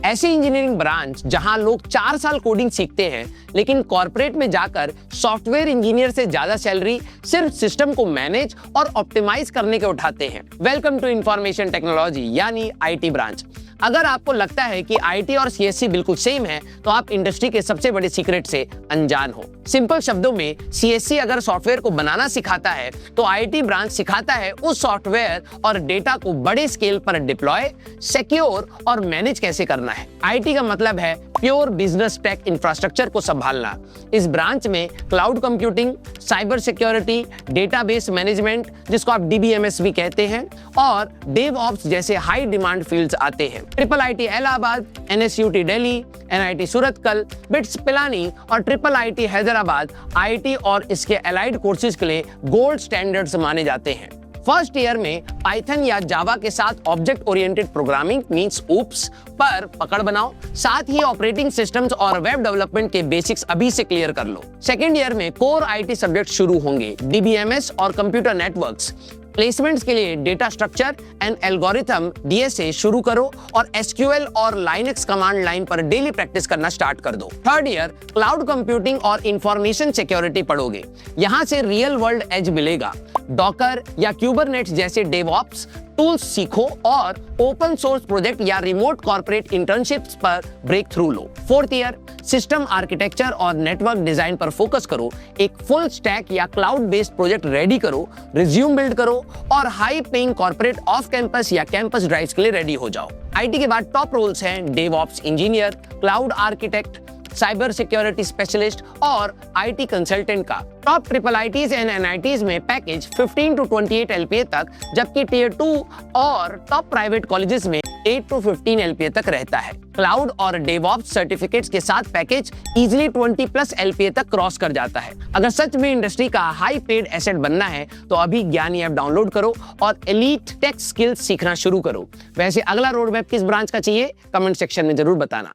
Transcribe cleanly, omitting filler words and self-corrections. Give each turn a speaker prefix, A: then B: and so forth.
A: ऐसी engineering branch जहां लोग 4 साल कोडिंग सीखते हैं लेकिन कॉर्पोरेट में जाकर सॉफ्टवेयर इंजीनियर से ज्यादा सैलरी सिर्फ सिस्टम को मैनेज और ऑप्टिमाइज करने के उठाते हैं। वेलकम टू इंफॉर्मेशन टेक्नोलॉजी यानी आईटी ब्रांच। अगर आपको लगता है कि आईटी और सीएससी बिल्कुल सेम है तो आप इंडस्ट्री के सबसे बड़े सीक्रेट से अनजान हो। सिंपल शब्दों में सीएससी अगर सॉफ्टवेयर को बनाना सिखाता है तो आईटी ब्रांच सिखाता है उस सॉफ्टवेयर और डेटा को बड़े स्केल पर डिप्लॉय, सिक्योर और मैनेज कैसे करना है। आईटी का मतलब है प्योर बिजनेस टेक इंफ्रास्ट्रक्चर को संभालना। इस ब्रांच में cloud computing, cyber security, database management जिसको आप डीबीएमएस भी कहते हैं, और डेवऑप्स जैसे हाई डिमांड फील्ड्स आते हैं। Triple IT Allahabad, NSUT Delhi, NIT Surathkal, BITS Pilani और ट्रिपल आईटी हैदराबाद आईटी और इसके एलाइड कोर्सेज के लिए गोल्ड स्टैंडर्ड्स माने जाते हैं। फर्स्ट ईयर में पाइथन या जावा के साथ object oriented programming means OOPS पर पकड़ बनाओ। साथ ही ऑपरेटिंग सिस्टम्स और वेब डेवलपमेंट के बेसिक्स अभी से क्लियर कर लो। सेकेंड ईयर में कोर आईटी सब्जेक्ट शुरू होंगे, डीबीएमएस और कंप्यूटर नेटवर्क्स। प्लेसमेंट्स के लिए data structure and algorithm DSA शुरू करो और एसक्यूएल और लाइनक्स कमांड लाइन पर डेली प्रैक्टिस करना स्टार्ट कर दो। थर्ड ईयर क्लाउड कंप्यूटिंग और इंफॉर्मेशन सिक्योरिटी पढ़ोगे। यहाँ से रियल वर्ल्ड एज मिलेगा। डॉकर या क्यूबरनेट्स जैसे डेवऑप्स टूल्स सीखो और ओपन सोर्स प्रोजेक्ट या रिमोट कॉर्पोरेट इंटर्नशिप्स पर ब्रेक थ्रू लो। फोर्थ ईयर सिस्टम आर्किटेक्चर और नेटवर्क डिजाइन पर फोकस करो। एक फुल स्टैक या क्लाउड बेस्ड प्रोजेक्ट रेडी करो, रिज्यूम बिल्ड करो और high paying corporate off campus या कैंपस ड्राइव्स के लिए रेडी हो जाओ। आईटी के बाद टॉप रोल्स हैं DevOps engineer, cloud architect, cyber security specialist और आईटी कंसल्टेंट का। Top triple ITs and NITs में पैकेज 15 to 28 LPA तक, जबकि टियर 2 और टॉप प्राइवेट कॉलेजेस में 8 to 15 LPA तक रहता है। क्लाउड और डेवऑप्स सर्टिफिकेट्स के साथ पैकेज इजीली 20+ LPA तक क्रॉस कर जाता है। अगर सच में इंडस्ट्री का हाई पेड एसेट बनना है तो अभी ज्ञानी ऐप डाउनलोड करो और एलीट टेक स्किल्स सीखना शुरू करो। वैसे अगला रोड मैप किस ब्रांच का चाहिए कमेंट सेक्शन में जरूर बताना।